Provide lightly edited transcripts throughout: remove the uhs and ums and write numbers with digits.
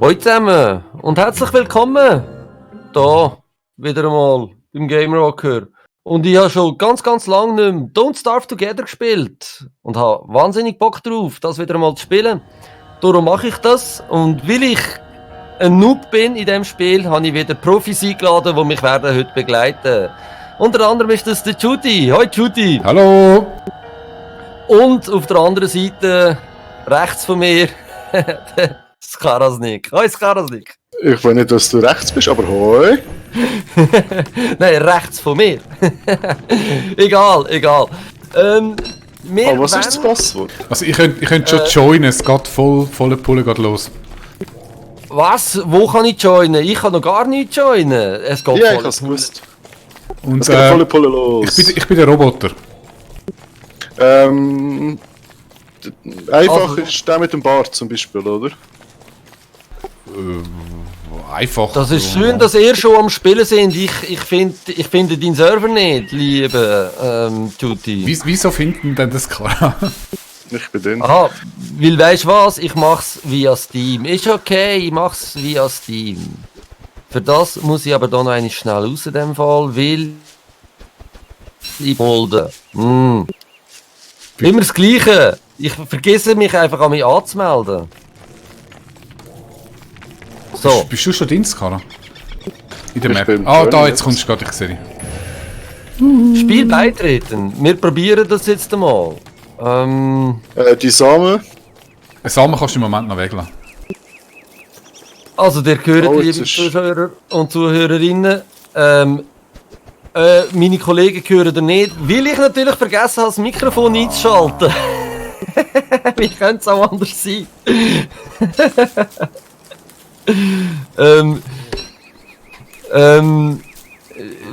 Hallo zusammen und herzlich willkommen hier wieder einmal beim Game Rocker. Und ich habe schon ganz lange nicht mehr Don't Starve Together gespielt und habe wahnsinnig Bock drauf, das wieder einmal zu spielen. Darum mache ich das und weil ich ein Noob bin in diesem Spiel, habe ich wieder Profis eingeladen, die mich werden heute begleiten. Unter anderem ist das der Judy. Hoi Judy! Hallo! Und auf der anderen Seite, rechts von mir, der Skarasnik. Hoi Skarasnik! Ich weiß nicht, dass du rechts bist, aber hoi. Nein, rechts von mir. egal. Was ist das Passwort? Also ich könnt schon joinen, es geht volle Pulle geht los. Was? Wo kann ich joinen? Ich kann noch gar nicht joinen. Es geht Ja, ich voll. hab's gewusst. Und Es geht volle Pulle los. ich bin der Roboter. Einfach Also- ist der mit dem Bart zum Beispiel, oder? Einfach. Das ist schön, dass ihr schon am Spielen sind. Ich finde deinen Server nicht, liebe Judy. Wieso finden denn das klar? Ich bin drin. Aha, weil weisst was? Ich mach's via Steam. Ist okay, ich mach's via Steam. Für das muss ich aber da noch einmal schnell raus in dem Fall, weil ich molde. Immer das Gleiche. Ich vergesse mich einfach an mich anzumelden. So, Bist du schon drin, Skala? In der Ich Map. bin Da, drin jetzt jetzt. kommst du gerade, ich sehe dich. Spiel beitreten. Wir probieren das jetzt einmal. Die Samen. Einen Samen kannst du im Moment noch weglassen. Also, ihr hört, Oh, jetzt liebe ist- Zuschauer und Zuhörerinnen, meine Kollegen hören ihr nicht, weil ich natürlich vergessen habe, das Mikrofon einzuschalten. Wie könnte es auch anders sein?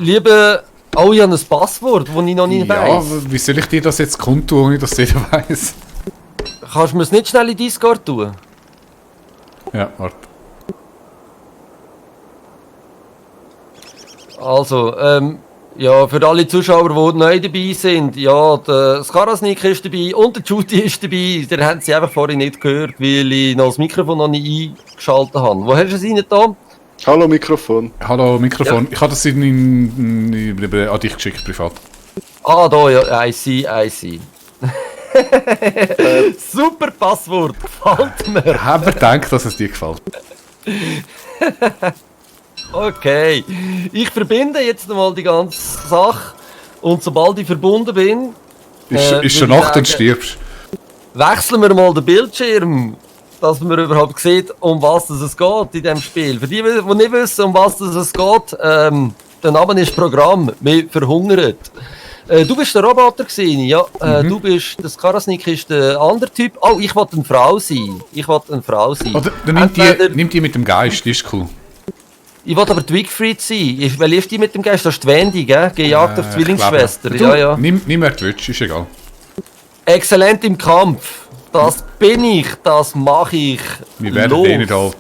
Liebe, oh, ich habe ein Passwort, das ich noch nicht Ja, weiss. wie soll ich dir das jetzt kundtun, ohne dass jeder weiss? Kannst du mir es nicht schnell in Discord tun? Ja, warte. Also, ja, für alle Zuschauer, die neu dabei sind, ja, der Skarasnik ist dabei und der Judy ist dabei. Der haben sie einfach vorhin nicht gehört, weil ich noch das Mikrofon noch nicht eingeschaltet habe. Wo hast du es rein da? Hallo Mikrofon. Hallo, Mikrofon. Ich habe das an dich geschickt, privat. Ah, da, ja, I see. Super Passwort, gefällt mir. Haben wir gedacht, dass es dir gefällt? Okay, ich verbinde jetzt mal die ganze Sache und sobald ich verbunden bin, Ist schon würde ich Nacht und sagen, stirbst. wechseln wir mal den Bildschirm, dass man überhaupt sieht, um was es geht in diesem Spiel. Für die, die nicht wissen, um was es geht, der Name ist Programm, wir verhungern. Du bist der Roboter gewesen, ja. Du bist, das Karasnik ist der andere Typ. Oh, ich wollte eine Frau sein. Oder dann Entweder- nimm die mit dem Geist, die ist cool. Ich wollte aber die Wigfried sein. Wer ist die mit dem Geist? Das ist die Wendy, gell? Gejagt auf Ich Zwillingsschwester. glaube, Ja. Nimm wer du willst, ist egal. Exzellent im Kampf. Das bin ich, das mache ich. Wir werden Los. eh nicht alt.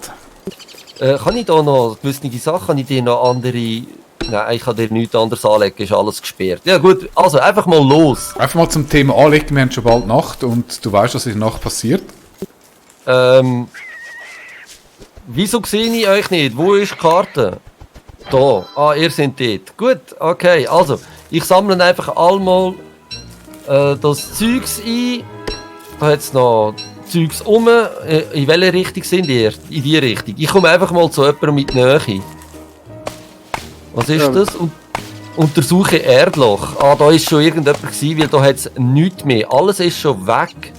Kann ich da noch gewisse Sachen, kann ich dir noch andere... Nein, ich kann dir nichts anderes anlegen, ist alles gesperrt. Ja gut, also einfach mal los. Einfach mal zum Thema anlegen, wir haben schon bald Nacht und du weißt, was in der Nacht passiert. Wieso sehe ich euch nicht? Wo ist die Karte? Da. Ah, ihr seid dort. Gut, okay. Also, ich sammle einfach einmal das Zeugs ein. Da hat es noch Zeugs um. In welche Richtung sind ihr? In die Richtung. Ich komme einfach mal zu jemandem mit Nähe. Was ist Ja. das? Untersuche Erdloch. Ah, da ist schon irgendjemand gewesen, weil da hat es nichts mehr. Alles ist schon weg.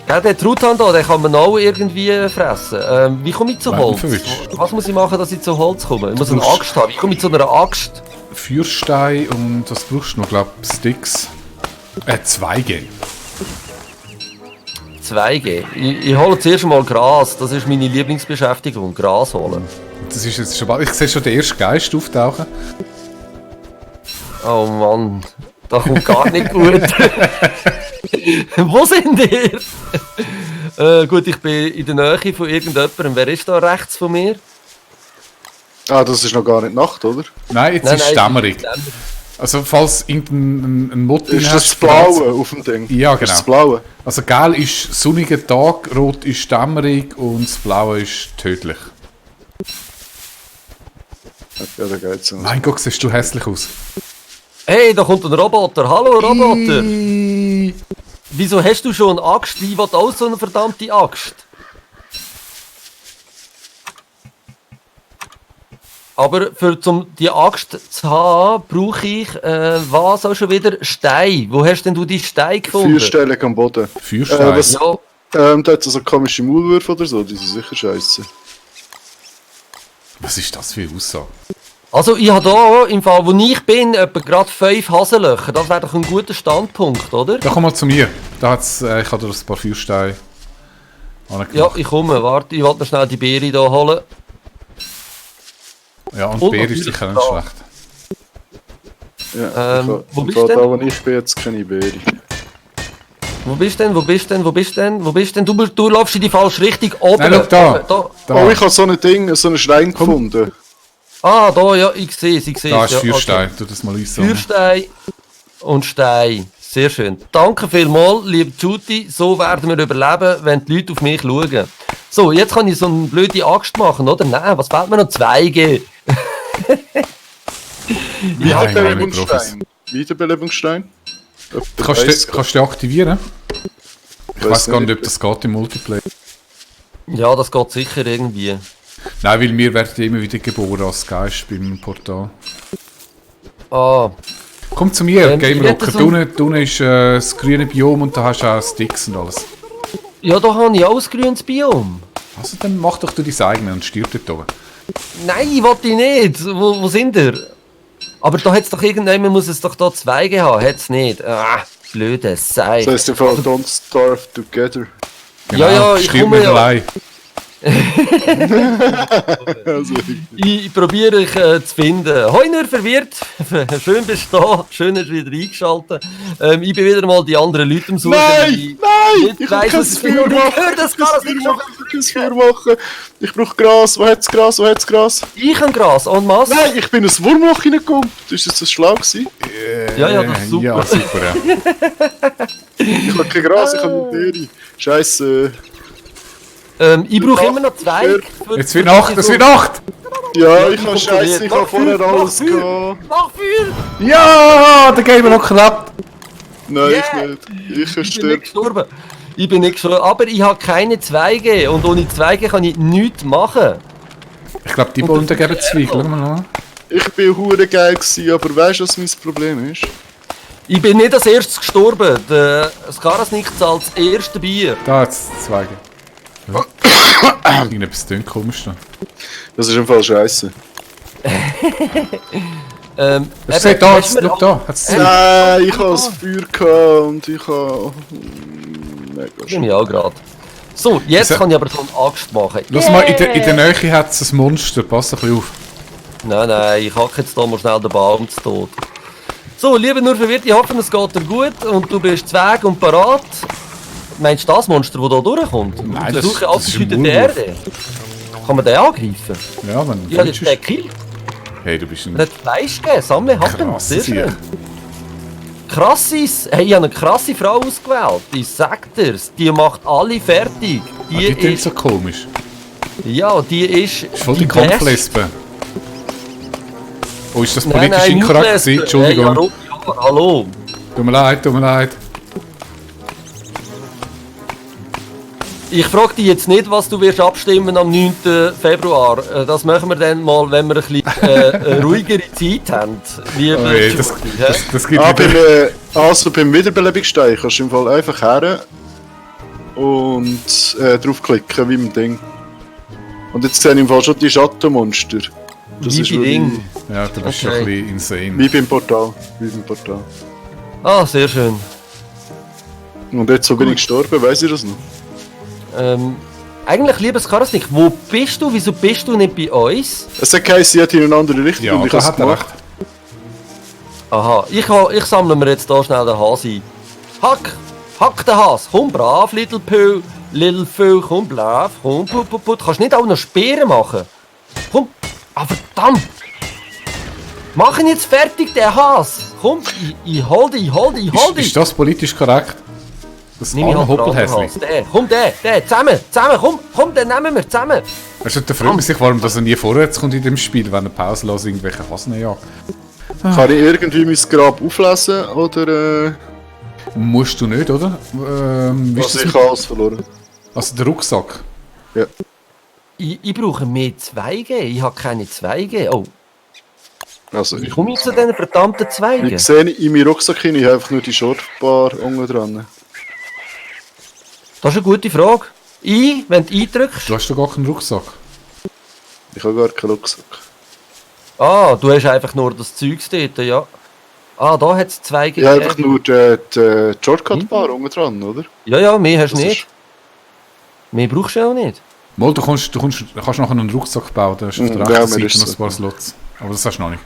Ja, der Truthahn da, den kann man auch irgendwie fressen. Wie komme ich zu Holz? Weidenverwitsch. Was muss ich machen, dass ich zu Holz komme? Ich muss eine Du musst- Axt haben. Wie komme ich zu einer Axt? Feuerstein und was brauchst du noch, glaube ich, Sticks. 2G. 2G. Ich hole zuerst mal Gras. Das ist meine Lieblingsbeschäftigung. Gras holen. Das ist jetzt schon bald. Ich sehe schon den ersten Geist auftauchen. Oh Mann, das kommt gar nicht gut. Wo sind ihr? Gut, ich bin in der Nähe von irgendjemandem. Wer ist da rechts von mir? Ah, das ist noch gar nicht Nacht, oder? Nein, jetzt ist es dämmerig. Also falls irgendein Mod Ist das Blaue auf dem Ding? Ja, Ist das genau. Blaue? Also gelb ist sonniger Tag, rot ist dämmerig und das Blaue ist tödlich. Ja, da geht's. Mein Gott, siehst du hässlich aus. Hey, da kommt ein Roboter. Hallo, Roboter. Wieso hast du schon eine Axt? Ich will auch so eine verdammte Axt. Aber um die Axt zu haben, brauche ich, was auch schon wieder? Stein. Wo hast denn du die Steine gefunden? Vierstellig am Boden. Feuerstein. was- Ja, Da hat es so komische Maulwürfe oder so, die sind sicher scheiße. Was ist das für eine Aussage? also ich habe hier im Fall, wo ich bin, etwa gerade 5 Hasenlöcher. Das wäre doch ein guter Standpunkt, oder? Da komm mal zu mir. Da hat's, ich habe dir ein paar Feuersteine angemacht. Ja, ich komme. Warte, ich wollte noch schnell die Beere hier holen. Ja, und Und Bier ist natürlich sicher nicht da. schlecht. Ja, Wo im bist Fall du da, denn? wo ich bin, jetzt keine Beere. Wo bist denn? Wo bist denn? Wo bist denn? Wo bist denn? Du läufst in die falsche Richtung. Oben. Nein, schau da. Oben, da. Da, Oh, ich habe so ein Ding, so einen Schrein gefunden. Ah, da, ja, ich sehe es, ich sehe da es. ist Ja, Feuerstein. Tu das mal uns okay. Feuerstein und Stein. Sehr schön. Danke vielmals, liebe Juti. So werden wir überleben, wenn die Leute auf mich schauen. So, jetzt kann ich so eine blöde Axt machen, oder? Nein, was fehlt mir noch? 2G. Wiederbelebungsstein. Wiederbelebungsstein? Kannst du den aktivieren? Ich weiß gar nicht, ob das geht im Multiplayer. Ja, das geht sicher irgendwie. Nein, weil wir werden immer wieder geboren als Geist beim Portal. Ah, Komm zu mir, Ich Game hätte Rocker. so- Da unten ist das grüne Biom und da hast du auch Sticks und alles. ja, da habe ich auch ein grünes Biom. Also dann mach doch du dein eigenes und stirb dort oben. Nein, wollte ich nicht. Wo sind ihr? Aber da hat's doch irgendjemand, muss es doch da 2G haben. Hat's nicht. Ah, blöde Sei. Das heisst im Fall Don't Starve Together. Ja, ja, ich stirb komme nicht ja. allein. Also, Ich probiere euch zu finden. Hoi, nur verwirrt. Schön bist du da. Schön, dass du wieder eingeschaltet. Ich bin wieder mal die anderen Leute am Suchen. Nein! Nein! Ich kann weiss, kein was ich Feuer will. machen! Hör das Gras nicht schon. Ich kann kein Feuer machen! Ich brauche Gras! Wo hat's Gras? Wo hat's Gras? Ich habe Gras. En masse. Nein, ich bin in ein Wurmloch reingekommen! Ist das schlau gewesen? Ja, ja, das ist super. Ja, super, ja. Ich habe kein Gras, ich habe nur Beere. Scheisse. Ich brauche immer noch 2. Jetzt wird Nacht, es wird Nacht! Ja, Ja, ich habe ich Scheiße, ich habe mach vorher Feuer, alles mach Feuer. gehabt. Mach Feuer! Ja, der Game Rocker klappt! Nein, Yeah. ich nicht. Ich Ich bin nicht verstirb. gestorben. Ich bin nicht gestorben. Aber ich habe keine 2G. Und ohne 2G kann ich nichts machen. Ich glaube, die Und Bullen das geben ist Zweig. Ärger. Schau mal an. Ich bin hure geil gewesen, aber weißt du, was mein Problem ist? Ich bin nicht als erstes gestorben. Der Skarasnik zahlt das erste Bier. Da hat es zwei. Irgendetwas tönt komisch da. Das ist im Fall Scheiße. Hast du da, jetzt, schau da. Hat's Nein, ich habe das Feuer gehabt und ich habe. Mega bin schön. ich auch gerade. So, jetzt Also- kann ich aber so eine Axt machen. Lass mal, in der Nähe hat es ein Monster. Pass ein bisschen auf. Nein, nein, ich hacke jetzt da mal schnell den Baum zu tot. So, lieber nur verwirrt, ich hoffe, es geht dir gut und du bist zweig und parat. Meinst du das Monster, das hier durchkommt? Nein, Ich das- versuche das alles ist zu ein der Maulwurf. Erde. Kann man den angreifen? Ja, wenn Ja, du das ist der Kill. Hey, du bist ein Er hat Fleisch gegeben, sammle Hacken. krasser Sehr schön. Sieg. Krasses. Hey, ich habe eine krasse Frau ausgewählt. Ich sag dir's. Die macht alle fertig. Die, Die klingt ist... so komisch. Ja, die ist... Ist voll die beste. Kampflesbe. Oh, ist das Nein, politisch nein, inkorrekt nicht gewesen? Lesbe. Entschuldigung. Hey, ja, hallo. Tut mir leid, tut mir leid. Ich frage dich jetzt nicht, was du wirst abstimmen am 9. Februar. Das machen wir dann mal, wenn wir ein bisschen eine ruhigere Zeit haben. Liebe Oh je, das, Jury, das gibt Beim, wieder... also beim Wiederbelebungsstein kannst du im Fall einfach her und draufklicken wie im Ding. Und jetzt sehen im Fall schon die Schattenmonster. Das Wie ist bei Ding. Ja, du bist schon Okay. ein bisschen insane. Wie beim Portal. Wie beim Portal. Ah, sehr schön. Und jetzt so bin ich gestorben, weiss ich das noch? Eigentlich, liebes Karasnik, wo bist du? Wieso bist du nicht bei uns? Es hat geheißen, sie hat in eine andere Richtung Ja, und ich da habe es hat er gemacht. recht. Aha, ich sammle mir jetzt da schnell den Hase. Hack den Hase. Komm brav, Little Phil, komm brav, komm, put. Kannst nicht auch noch Speeren machen? Komm, ah verdammt. Mach ihn jetzt fertig, der Hase. Komm, ich hol dich. Ist das politisch korrekt? Das Nimm mich arme halt Hoppelhäsli. Der, zusammen, komm, den nehmen wir zusammen. Also, da fragt man sich, warum dass er nie vorwärts kommt in dem Spiel, wenn er pausenlos irgendwelche Hasen jagt. Kann ich irgendwie mein Grab auflesen oder Musst du nicht, oder? Wie ist also das ich mit, habe alles verloren? also der Rucksack. Ja. Ich brauche mehr 2G, ich habe keine 2G. Oh, Also wie ich, komme ich zu diesen verdammten ich 2G? sehe in meinen Rucksack hinein, ich habe einfach nur die Shortbar unten dran. Das ist eine gute Frage. Wenn du eindrückst. Du hast doch gar keinen Rucksack. Ich habe gar keinen Rucksack. Ah, du hast einfach nur das Zeugs dort, ja. Ah, da hat es 2G Ja, einfach nur die Shortcut-Bar unten dran, oder? Ja, mehr hast du Das nicht. Mehr brauchst du auch nicht. Mal, du kannst nachher einen Rucksack bauen, da hast du auf der Ja, rechten mir Seite ist noch so. ein paar Slots. Aber das hast du noch nicht.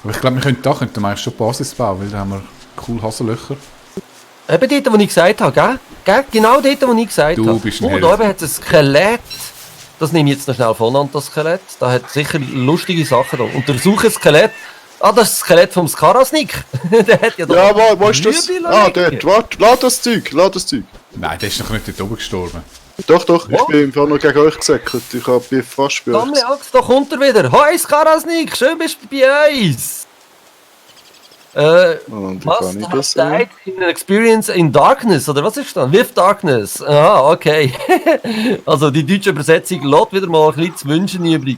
Aber ich glaube, wir könnten eigentlich schon die Basis bauen, weil da haben wir cool Hasenlöcher. Eben dort, wo ich gesagt habe, gell? Genau dort, wo ich gesagt Du habe. bist ein Oh, Held. da oben hat es ein Skelett. Das nehme ich jetzt noch schnell von an, das Skelett. Da hat sicher lustige Sachen da. Untersuche das Skelett. Ah, das ist das Skelett vom Skarasnik. Der hat ja da... Ja, wo ist das? Rüebli Ah, liegen. dort, warte, lad das Zeug. Nein, der ist noch nicht dort oben gestorben. Doch, ich Was? bin im Fall noch gegen euch gesäckelt. Ich bin fast bei euch. Sammle Axt, da kommt er wieder. Hoi, Skarasnik, schön bist du bei uns. Und wie Was? kann ich Du das hast died in an experience in darkness, oder was ist das? With darkness. Aha, okay. Also die deutsche Übersetzung lässt wieder mal ein bisschen zu wünschen übrig.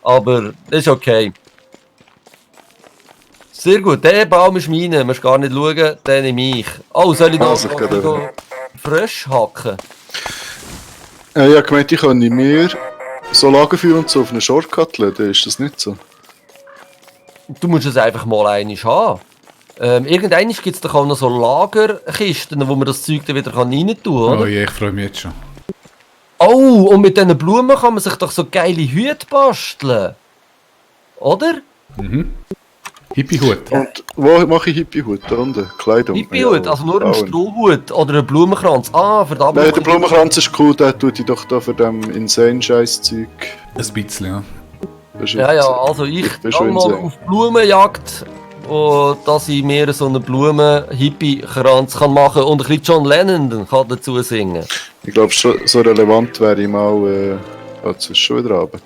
Aber das ist okay. Sehr gut, der Baum ist meiner, musst gar nicht schauen, den nehme ich. Oh, soll ich noch Also, ich gehe da. frisch hacken? Ja, gemeint, ich kann nicht mehr so Lagerfeuer und so auf einen Shortcut laden, ist das nicht so? Du musst es einfach mal einmal haben. Irgendwann gibt es doch auch noch so Lagerkisten, wo man das Zeug dann wieder rein tun kann, oder? Oh je, ich freue mich jetzt schon. Oh, und mit diesen Blumen kann man sich doch so geile Hüte basteln. Oder? Hippie-Hut. Und wo mache ich Hippie-Hut? Da unten? Kleidung? Hippie-Hut, Ja, also nur ein Frauen. Strohhut oder ein Blumenkranz. Ah, verdammt. Nein, der Blumenkranz ist cool, den tut ich doch da für dem Insane-Scheiß-Zeug. Ein bisschen, ja. Das ist Ja, also ich bin gehe schon mal insane. auf Blumenjagd, dass ich mir so einen Blumen-Hippie-Kranz kann machen und ein bisschen John Lennon kann dazu singen. Ich glaube, so relevant wäre ich mal. Jetzt ist schon wieder runter.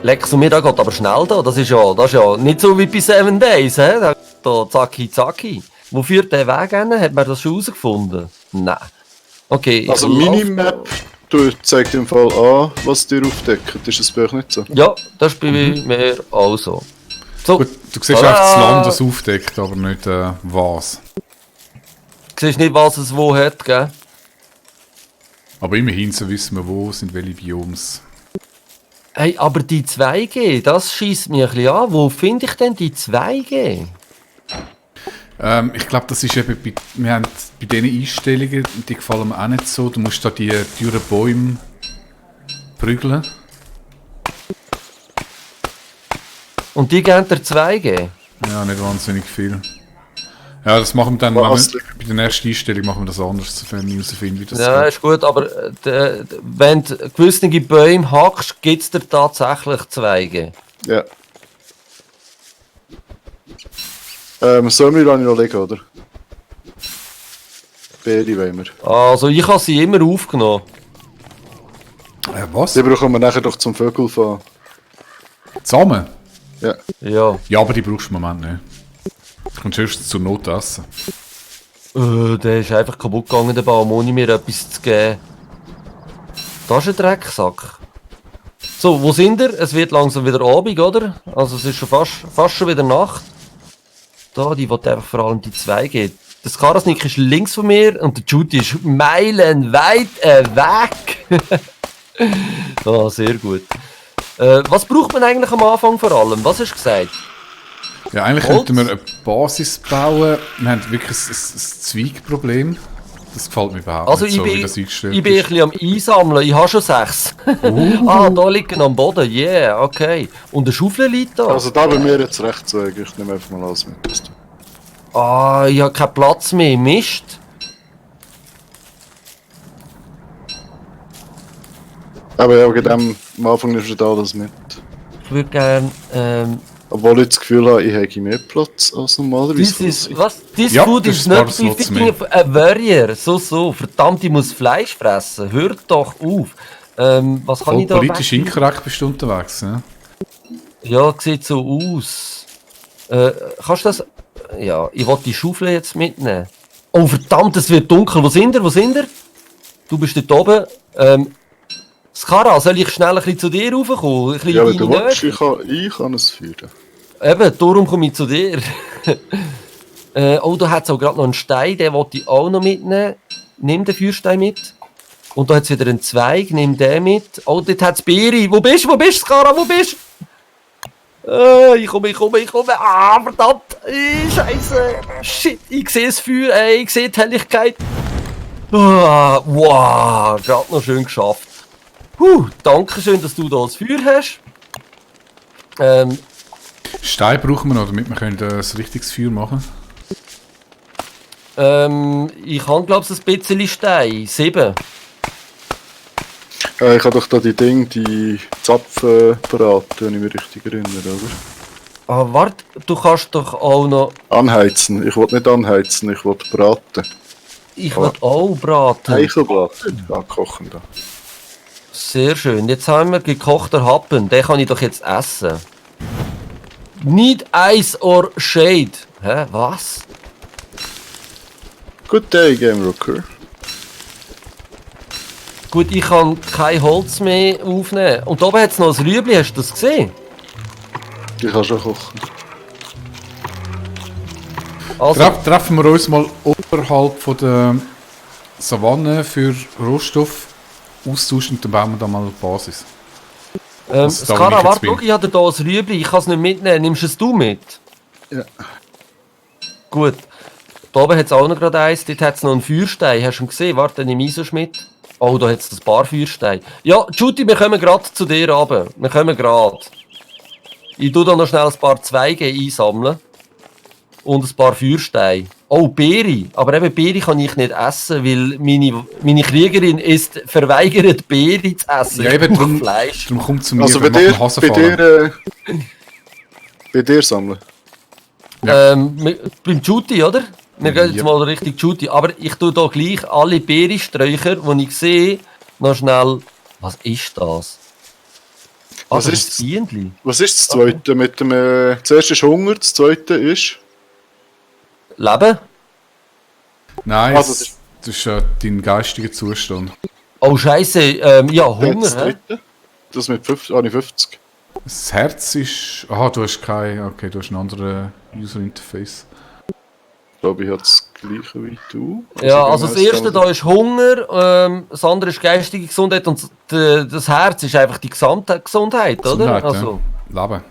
Lex und mir, da geht aber schnell da. Das ist ja nicht so wie bei 7 Days, hä? Da zacki. Wo führt der Weg hin? Hat man das schon herausgefunden? Nein. Okay, Also, ich lauf- Minimap zeigt im Fall an, was dir aufdeckt. Ist das bei euch nicht so? Ja, das ist bei mir auch so. So, Gut, du siehst einfach das Land, das aufdeckt, aber nicht was. du siehst nicht, was es wo hat, gell? Aber immerhin so wissen wir, wo sind welche Biomes. Hey, aber die 2G, das schießt mich ein bisschen an. Wo finde ich denn die 2G? Ich glaube, das ist eben wir haben bei diesen Einstellungen, die gefallen mir auch nicht so. Du musst da die dürren Bäume prügeln. Und die geben dir 2G? Ja, nicht wahnsinnig viel. Ja, das machen wir dann, Was? bei der nächsten Einstellung machen wir das anders, wenn ich herausfinde, wie das Ja, geht. ist gut, aber wenn du gewisse Bäume hackst, gibt es dir tatsächlich 2G. Ja. Sollen wir dann noch legen, oder? Beere wollen wir. Also ich habe sie immer aufgenommen. Was? Die brauchen wir nachher doch zum Vögel fahren. Zusammen? Ja. Ja. Ja, aber die brauchst du im Moment nicht. Du kannst höchstens zur Not essen. Der ist einfach kaputt gegangen, der Baum, ohne mir etwas zu geben. Das ist ein Drecksack. So, wo sind wir? Es wird langsam wieder Abend, oder? Also es ist schon fast schon wieder Nacht. Da, die will einfach vor allem die 2G. Der Skarasnik ist links von mir und der Judy ist meilenweit weg. Ah, sehr gut. Was braucht man eigentlich am Anfang vor allem? Was hast du gesagt? Ja, eigentlich Holz? könnten wir eine Basis bauen. Wir haben wirklich ein Zweigproblem. Das gefällt mir überhaupt Also nicht ich so, wie bin, das eingestellt ich bin ein ist. bisschen am Einsammeln, ich habe schon 6. Ah, da liegen am Boden, yeah, okay. Und eine Schaufel liegt da. Also da bei mir jetzt rechts weg. Ich nehme einfach mal alles mit. Ah, ich habe keinen Platz mehr, Mist. Aber ja, wegen dem, am Anfang nimmst du da alles mit. Ich würde gerne Obwohl ich das Gefühl habe, ich habe mehr Platz als normalerweise. This Ja, food das is ist ein paar not Slots befitting mehr. a warrior. So. Verdammt, ich muss Fleisch fressen. Hört doch auf. Was kann Voll ich da politisch weg- inkorrekt bist du unterwegs. Ne? Ja, sieht so aus. Kannst du das... Ja, ich wollte die Schaufel jetzt mitnehmen. Oh verdammt, es wird dunkel. Wo sind ihr? Du bist dort oben. Skara, soll ich schnell ein bisschen zu dir raufkommen? Ein bisschen Ja, in wenn du deine willst, Nähe? ich kann es führen. Eben, darum komme ich zu dir. Da hat es auch gerade noch einen Stein, den wollte ich auch noch mitnehmen. Nimm den Feuerstein mit. Und da hat es wieder einen Zweig, nimm den mit. Oh, dort hat es Beere. Wo bist du, Skara, wo bist du? Ich komme. Ah, verdammt. Scheiße. Shit, ich sehe das Feuer, ich sehe die Helligkeit. Wow, gerade noch schön geschafft. Danke schön, dass du da das Feuer hast. Stein brauchen wir noch, damit wir können, ein richtiges Feuer machen Ich habe, glaube ich, ein bisschen Stein. 7. Ich habe doch da die Zapfen beraten, wenn ich mich richtig erinnere, oder? Ah, warte, du kannst doch auch noch... Anheizen. Ich wollte nicht anheizen, ich wollte braten. Ich will auch braten. Eichelbraten. Ja, kochen da. Sehr schön. Jetzt haben wir gekochter Happen. Den kann ich doch jetzt essen. Need ice or shade. Hä, was? Good day, Game Rocker. Gut, ich kann kein Holz mehr aufnehmen. Und oben hat es noch ein Rüebli, hast du das gesehen? Ich kann schon kochen. Also, Treffen wir uns mal oberhalb von der Savanne für Rohstoff austauschen und dann bauen wir da mal eine Basis. Also, da, wo ich Skara, jetzt warte, bin. schau, ich habe da ein Rüebli, ich kann es nicht mitnehmen. Nimmst es du mit? Ja. Gut. Da oben hat es auch noch gerade eins, dort hat es noch einen Feuerstein. Hast du ihn gesehen? Warte, dann nehme ich so mit. Oh, da hat es ein paar Feuersteine. Ja, Judy, wir kommen gerade zu dir runter. Wir kommen gerade. Ich tue da noch schnell ein paar Zweige einsammeln. Und ein paar Feuersteine. Oh, Beere. Aber eben Beere kann ich nicht essen, weil meine Kriegerin ist verweigert, Beere zu essen. Ja, Ich eben brauche darum, Fleisch. darum kommt zu mir, Also bei wir machen dir, Hasenfallen. bei dir sammeln. Beim Judy, oder? Wir gehen jetzt Ja. mal Richtung Judy. Aber ich tue da gleich alle Beerensträucher, die ich sehe, noch schnell... Was ist das? Was das ist ist ein Bienenli. Was ist das zweite mit dem... zuerst ist Hunger, das zweite ist... Leben? Nein, Also, das ist dein geistiger Zustand. Oh, Scheiße. Ja, Hunger, das hä? dritte. Das mit 50. Das Herz ist... Aha, du hast kein... Okay, du hast ein anderes User-Interface. Ich glaube, ich habe das gleiche wie du. Ja, also genau das erste da ist Hunger, das andere ist geistige Gesundheit und das Herz ist einfach die gesamte Gesundheit, oder? Gesundheit, Also, ja. Leben.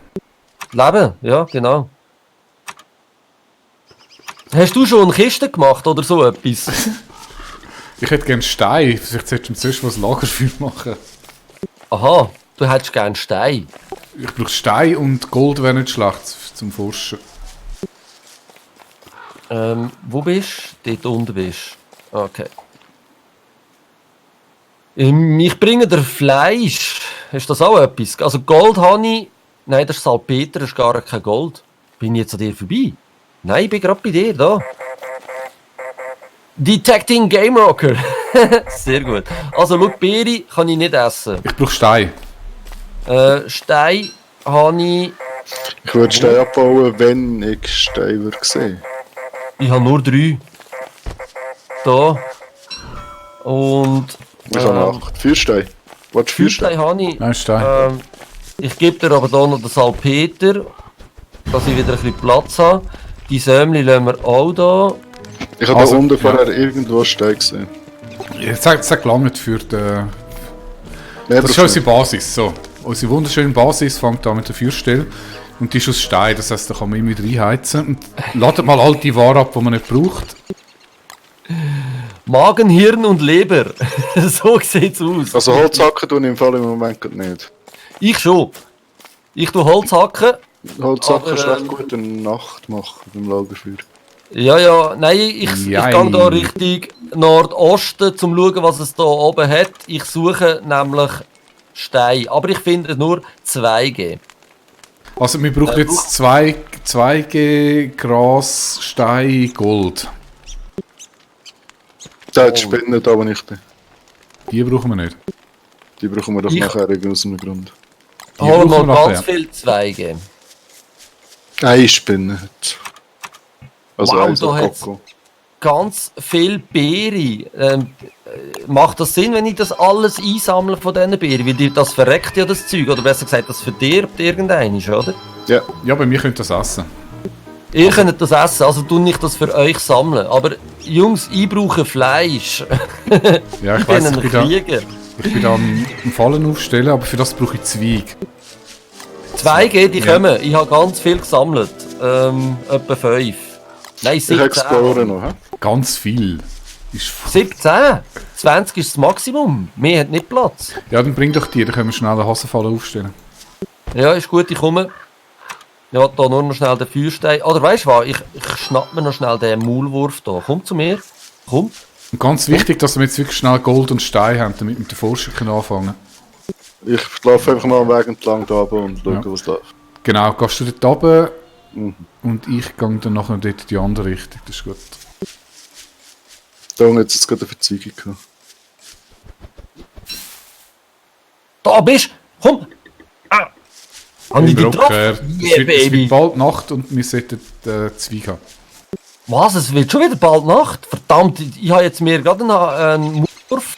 Leben, ja, genau. Hast du schon eine Kiste gemacht oder so etwas? Ich hätte gerne Stein. Vielleicht solltest du zuerst was Lagerfeuer machen. Aha, du hättest gerne Stein. Ich brauche Stein und Gold wäre nicht schlecht zum Forschen. Wo bist du? Dort unten bist du. Okay. Ich bringe dir Fleisch. Hast du das auch etwas? Also Gold habe ich... Nein, das ist Salpeter, das ist gar kein Gold. Bin ich jetzt an dir vorbei? Nein, ich bin gerade bei dir, da. Detecting Game Rocker. Sehr gut. Also, schau, Beere kann ich nicht essen. Ich brauche Stein. Stein habe ich... Ich würde Stein abbauen, wenn ich Stein würde sehen. Ich habe nur 3. Da. Und... Ich habe 8. Feuerstein. Willst du Feuerstein Feuerstein? habe ich. Nein, Stein. Ich gebe dir aber hier noch den Salpeter, dass ich wieder ein bisschen Platz habe. Die Sämli lassen wir auch da. Ich habe Also, da unten ja. vorher irgendwo Stein gesehen. Ich sag lange nicht für die... Nee, Das ist unsere Basis. So. Unsere wunderschöne Basis fängt an mit der Feuerstelle. Und die ist aus Stein, das heisst, da kann man immer wieder reinheizen. Und ladet mal all die Ware ab, die man nicht braucht. Magen, Hirn und Leber. So sieht's aus. Also Holzhacken tun im Fall im Moment gerade nicht. Ich schon. Ich tue Holz hacken. Holzhacken Aber, ist recht gut in der Nacht machen beim Lagerfeuer. Ja, nein, ich gehe da Richtung Nordosten, um zu schauen, was es da oben hat. Ich suche nämlich Stein. Aber ich finde nur 2G. Also wir brauchen jetzt 2G Gras, Stein, Gold. Da hat die Spinne da, wo ich bin. Die brauchen wir nicht. Die brauchen wir doch nachher irgendwie aus einem Grund. Die Hol brauchen mal wir ganz nachher. viel Zweige. Eine Spinne hat. Also Wow, eine so da hat's- Koko. Ganz viel Beere. Macht das Sinn, wenn ich das alles einsammle von diesen Beeren? Weil das verreckt ja das Zeug. Oder besser gesagt, das verdirbt irgendeines, oder? Ja, Ja, bei mir könnt ihr das essen. Ihr könnt das essen, also tue ich das für euch sammeln. Aber Jungs, ich brauche Fleisch. Ja, ich Ich bin weiss, ein ich bin Krieger. am Fallen aufstellen, aber für das brauche ich Zweig. 2G, die Ja. kommen. Ich habe ganz viel gesammelt. Etwa 5. Nein, ich explore 17. noch. Hä? Ganz viel. Ist 17? 20 ist das Maximum. Mehr hat nicht Platz. ja, dann bring doch die, dann können wir schnell eine Hasenfalle aufstellen. Ja, ist gut, ich komme. Ja, da nur noch schnell den Feuerstein. Oder weißt du was? Ich schnapp mir noch schnell den Maulwurf da. Komm zu mir. Komm. Und ganz wichtig, dass wir jetzt wirklich schnell Gold und Stein haben, damit wir mit der Forschung anfangen können. Ich laufe einfach mal am Weg entlang da runter und schaue, Ja. was da. Genau, gehst du dort runter Mhm. und ich gehe dann nachher dort in die andere Richtung. Das ist gut. Da haben wir jetzt gerade eine Verzeugung gehabt. Da bist du. Komm. Ah. Haben die dich getroffen? Es Yeah, wird Baby. bald Nacht und wir sollten Zweig haben. Was? Es wird schon wieder bald Nacht? Verdammt, ich habe jetzt mir gerade einen Maulwurf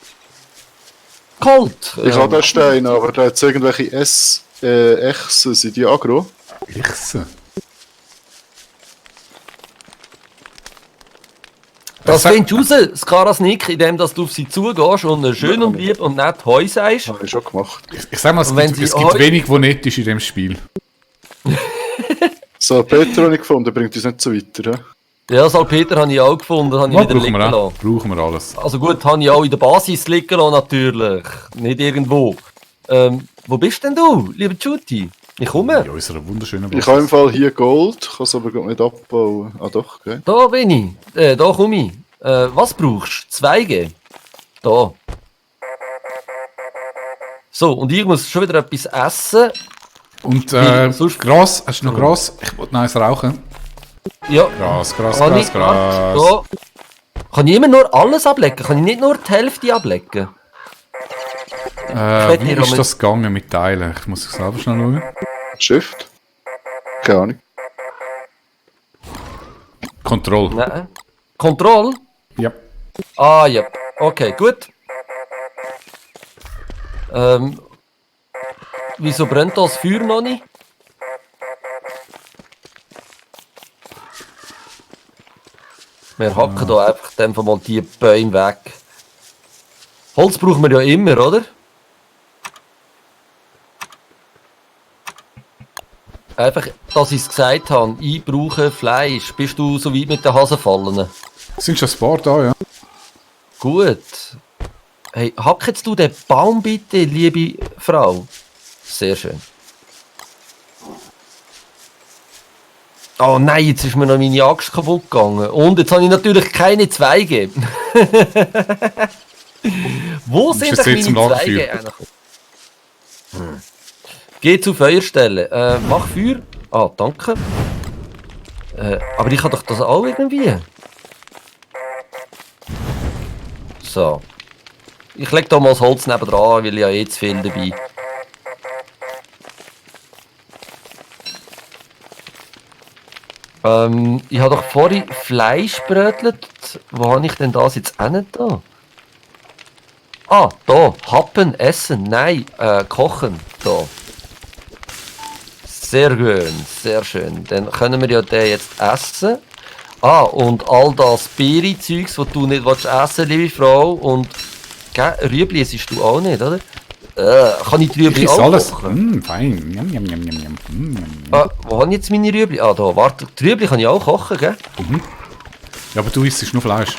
geholt. Ich habe den Stein, aber da hat es irgendwelche Echsen, sind die aggro? Echse. Das findest du raus, Skarasnik, indem dass du auf sie zugehst und schön und lieb und nett Heu sagst. Habe ich schon gemacht. Ich sag mal, es Und wenn gibt, sie es gibt euch- wenig, was nett ist in dem Spiel. So, Peter habe ich gefunden, bringt uns nicht so weiter. He? Ja, Salpeter habe ich auch gefunden, habe ich Was wieder brauchen liegen wir auch? lassen. Brauchen wir alles. Also gut, habe ich auch in der Basis liegen lassen, natürlich. Nicht irgendwo. Wo bist denn du, lieber Juti? Ich komme. In unserer wunderschönen Ich habe im Fall hier Gold, kann es aber gerade nicht abbauen. Ah doch, okay. Da bin ich. Da komme ich. Was brauchst du? 2G? Da. So, und ich muss schon wieder etwas essen. Und sonst- Gras, hast du noch Gras? Ich wollte noch eins rauchen. Ja, Gras, Gras, kann Gras, ich, Gras. da. Kann ich immer nur alles ablecken? Kann ich nicht nur die Hälfte ablecken? Wie dir ist aber- das gegangen mit Teilen? Ich muss selber schnell schauen. Shift? Keine Ahnung. Control. Nein. Kontroll? Ja. Ah, ja. Okay, gut. Wieso brennt das Feuer noch nicht? Wir hacken da einfach dann mal die Bäume weg. Holz brauchen wir ja immer, oder? Einfach, dass ich es gesagt habe, ich brauche Fleisch. Bist du so weit mit den Hasenfallen? Es sind schon ein paar da, ja. Gut. Hey, hack jetzt du den Baum bitte, liebe Frau. Sehr schön. Oh nein, jetzt ist mir noch meine Axt kaputt gegangen. Und jetzt habe ich natürlich keine Zweige. Wo sind jetzt denn jetzt zum meine Lagerfeuer. Zweige angekommen? Geh zu Feuerstelle. Mach Feuer. Ah, danke. Aber ich habe doch das auch irgendwie. So. Ich lege da mal das Holz nebendran, weil ich ja eh zu viel dabei. Ich habe doch vorhin Fleisch brötelt. Wo habe ich denn das jetzt hin da? Ah, da. Happen, essen. Nein, kochen. Da. Sehr schön, sehr schön. Dann können wir ja den jetzt essen. Ah, und all das Beere-Zeugs, das du nicht willst essen, liebe Frau. Und Rüebli siehst du auch nicht, oder? Kann ich die Rüebli Ich auch alles. kochen? Fein. Njam, njam, njam, njam, njam. Wo habe ich jetzt meine Rüebli? Ah, da, warte. Die Rüebli kann ich auch kochen, gell? Ja, aber du isst nur Fleisch.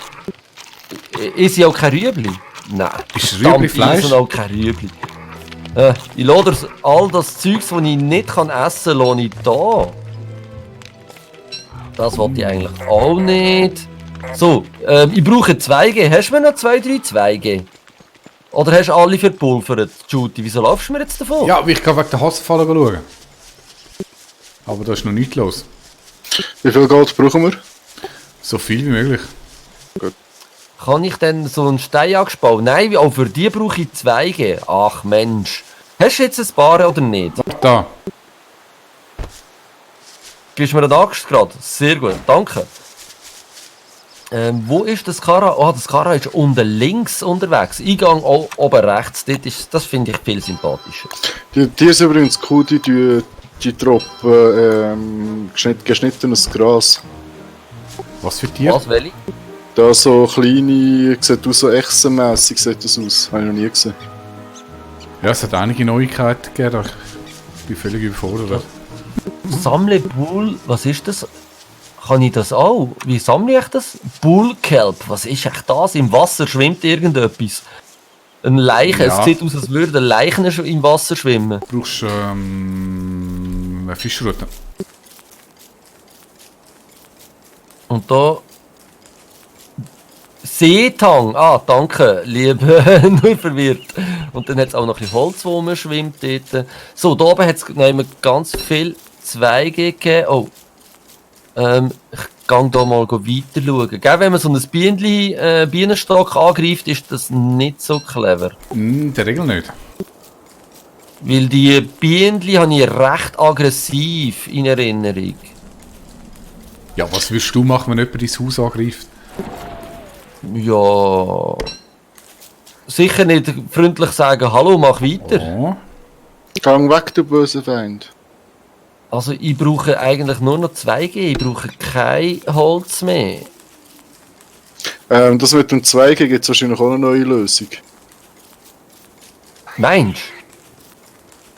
Ist ja auch kein Rüebli? Nein. Ist Verdammt, Rüebli Fleisch? Ich esse auch kein Rüebli. Ich lasse all das Zeugs, das ich nicht kann essen kann, lasse ich da. Das wollte ich eigentlich auch nicht. So, ich brauche 2G. Hast du mir noch 2, 3 2G? Oder hast du alle verpulvert, Juti? Wieso laufst du mir jetzt davon? Ja, aber ich kann wegen der Hasenfalle schauen. Aber da ist noch nichts los. Wie viel Gold brauchen wir? So viel wie möglich. Kann ich denn so einen Steinachs bauen? Nein, auch für die brauche ich Zweige. Ach Mensch. Hast du jetzt ein paar oder nicht? Da. Gibst du mir eine Axt gerade? Sehr gut, danke. Wo ist das Kara? Oh, das Kara ist unten links unterwegs. Eingang oben rechts. Das finde ich viel sympathischer. Die ist übrigens cool, die droppen geschnittenes Gras. Was für Tier? Was, welche? Da so kleine, sieht aus so echsenmässig sieht das aus. Habe ich noch nie gesehen. Ja, es hat einige Neuigkeiten gegeben. Ich bin völlig überfordert. Sammle Bull. Was ist das? Kann ich das auch? Wie sammle ich das? Bullkelp. Was ist echt das? Im Wasser schwimmt irgendetwas. Ein Leichen. Ja. Es sieht aus, als würden Leichen im Wasser schwimmen. Du brauchst eine Fischrute. Und da. Seetang. Ah, danke, liebe. Nur verwirrt. Und dann hat es auch noch ein bisschen Holz, wo man schwimmt dort. So, da oben hat es ganz viel Zweige gegeben. Oh. Ich gehe da mal weiter schauen. Gell, wenn man so ein Bienenstock angreift, ist das nicht so clever. In der Regel nicht. Weil die Bienen habe ich recht aggressiv in Erinnerung. Ja, was würdest du machen, wenn jemand dein Haus angreift? Ja. Sicher nicht freundlich sagen, hallo, mach weiter. Oh. Gang weg, du böse Feind. Also ich brauche eigentlich nur noch 2G, ich brauche kein Holz mehr. Das mit dem Zweigen gibt es wahrscheinlich auch eine neue Lösung. Meinst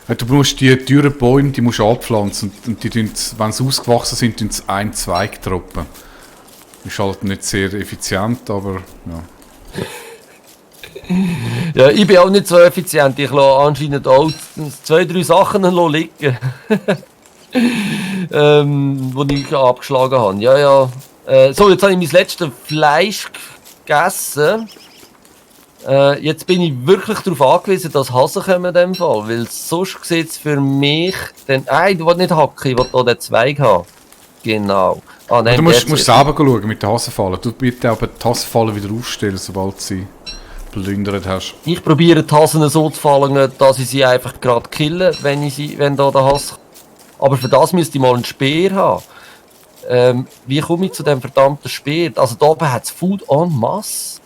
Ja, du musst die teuren Bäume, die musst du abpflanzen und die tun, wenn sie ausgewachsen sind, tun sie einen Zweig droppen. Ist halt nicht sehr effizient, aber ja. Ja, ich bin auch nicht so effizient. Ich lasse anscheinend auch 2-3 Sachen liegen. Die ich abgeschlagen habe. Ja, ja. So, jetzt habe ich mein letztes Fleisch gegessen. Jetzt bin ich wirklich darauf angewiesen, dass Hasen kommen in dem Fall. Weil sonst sieht es für mich... ich will nicht hacken, ich will hier den Zweig haben. Genau. Ah, nein, Du musst selber schauen mit den Hasenfallen. Du bitte aber die Hasenfallen wieder aufstellen, sobald sie plündert hast. Ich probiere die Hasen so zu fallen, dass ich sie einfach gerade kille, wenn da der Hass... Aber für das müsste ich mal einen Speer haben. Wie komme ich zu dem verdammten Speer? Also da oben hat es Food en masse.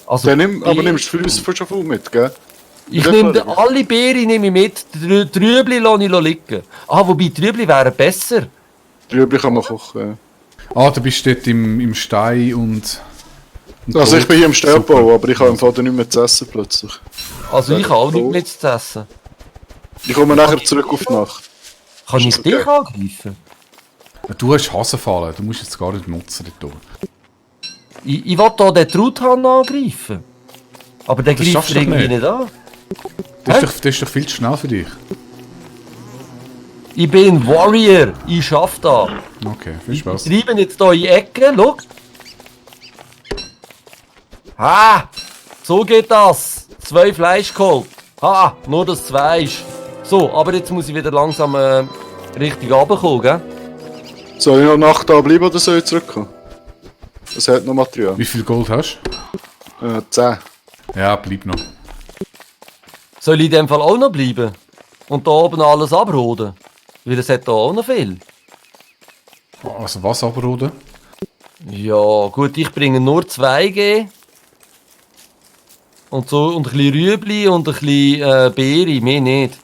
Also Aber nimmst du für uns schon viel mit, gell? ich nehme alle Beeren nehme ich mit, die Trübli lasse ich liegen. Ah, wobei Trübli wären besser. Rüebli kann man kochen. Ah, du bist dort im Stein und Also ich bin hier im Sterbbau, Super. aber ich habe im Vater nicht mehr zu essen plötzlich. Also ich habe auch nicht Brot. mehr zu essen. Ich komme nachher zurück auf die Nacht. Kann ich Ist das dich okay? angreifen? Du hast Hasenfallen, du musst jetzt gar nicht nutzen dort oben. Ich will hier den Truthahn angreifen. Aber der Das greift schaffst du doch irgendwie nicht. nicht an. Das ist doch viel zu schnell für dich. Ich bin ein Warrior, ich schaffe das. Okay, viel Ich Spaß. treibe jetzt hier in die Ecke, schau. Ha! So geht das. 2 Fleisch geholt. Ha! Nur das 2 ist. So, aber jetzt muss ich wieder langsam richtig runterkommen, gell? Soll ich noch Nacht da bleiben oder soll ich zurückkommen? Es hat noch Material. Wie viel Gold hast 10. du? Ja, bleib noch. Soll ich in dem Fall auch noch bleiben? Und da oben alles abroden? Weil es hat da auch noch viel. Also was abroden? Ja, gut, ich bringe nur 2G. Und so, und ein bisschen Rüebli und ein bisschen Beere, mehr nicht.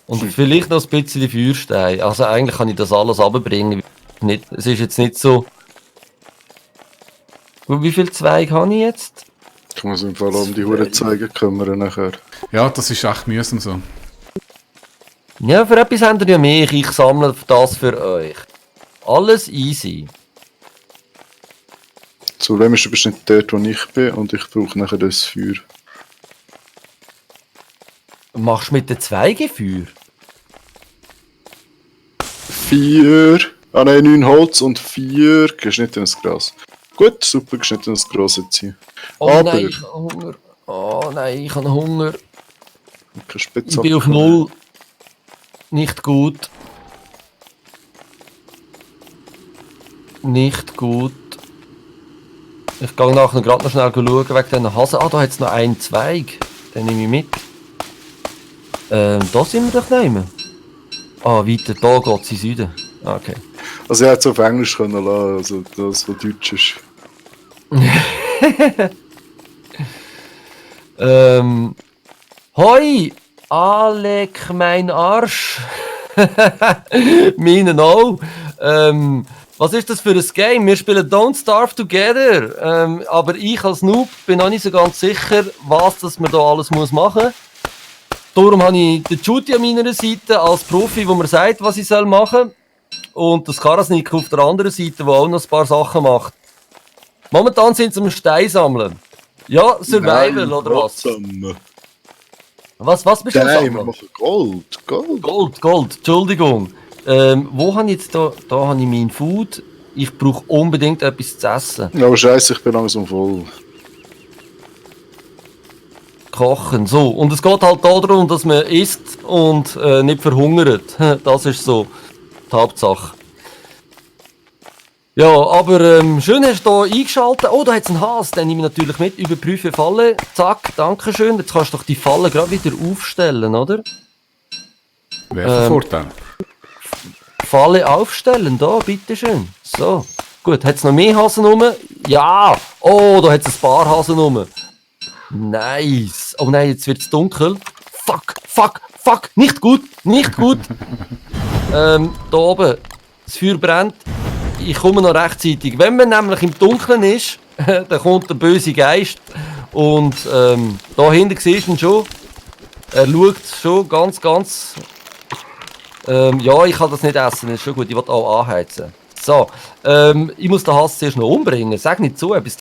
Und vielleicht noch ein bisschen Feuerstein. Also eigentlich kann ich das alles runterbringen. Es ist jetzt nicht so... Wie viel Zweige habe ich jetzt? Ich muss im Fall um die Hure zeigen kümmern nachher. Ja, das ist echt mühsam so. Ja, für etwas habt ihr ja mich. Ich sammle das für euch. Alles easy. Das Problem ist, du bist nicht dort, wo ich bin und ich brauche nachher das Feuer. Machst du mit den Zweigen Feuer? 4. Ah nein, 9 Holz und 4 geschnittenes Gras. Gut, super geschnittenes Gras jetzt hier. Oh Aber- nein, ich habe Hunger. Oh nein, ich habe Hunger. Keine Ich Spitzhacke. bin auf 0. Nicht gut. Nicht gut. Ich gehe nachher gerade noch schnell schauen wegen diesen Hasen. Ah, da hat es noch einen Zweig. Den nehme ich mit. Da sind wir doch nicht mehr. Ah, weiter. Da geht es in Süden. Ah, okay. Also, er hätte es auf Englisch können lassen, also das, was Deutsch ist. Hoi! Alek, mein Arsch! Meinen auch. Was ist das für ein Game? Wir spielen Don't Starve Together. Aber ich als Noob bin noch nicht so ganz sicher, was das man da alles machen muss. Darum habe ich den Judy an meiner Seite als Profi, wo mir sagt, was ich machen soll. Und das Karasnik auf der anderen Seite, der auch noch ein paar Sachen macht. Momentan sind sie am Stein sammeln. Ja, Survival Nein, oder was? zusammen. Was bist du am Nein, wir Sammeln? machen Gold. Gold. Gold, Entschuldigung. Wo habe ich jetzt da habe ich mein Food. Ich brauche unbedingt etwas zu essen. Ja, aber scheiße, ich bin langsam voll. Kochen, so. Und es geht halt darum, dass man isst und nicht verhungert. Das ist so die Hauptsache. Ja, aber schön hast du hier eingeschaltet. Oh, da hat es einen Hase, den nehme ich natürlich mit. Überprüfe Falle. Zack, danke schön. Jetzt kannst du doch die Falle gerade wieder aufstellen, oder? Welcher Vorteil? Falle aufstellen, da, bitteschön. So, gut. Hat es noch mehr Hasen rum? Ja! Oh, da hat es ein paar Hasen rum. Nice. Oh nein, jetzt wird es dunkel. Fuck. Nicht gut. Da oben, das Feuer brennt. Ich komme noch rechtzeitig. Wenn man nämlich im Dunkeln ist, dann kommt der böse Geist. Und da hinten siehst du ihn schon. Er schaut schon ganz. Ja, ich kann das nicht essen, das ist schon gut. Ich will auch anheizen. So, ich muss den Hass zuerst noch umbringen. Sag nicht zu, bis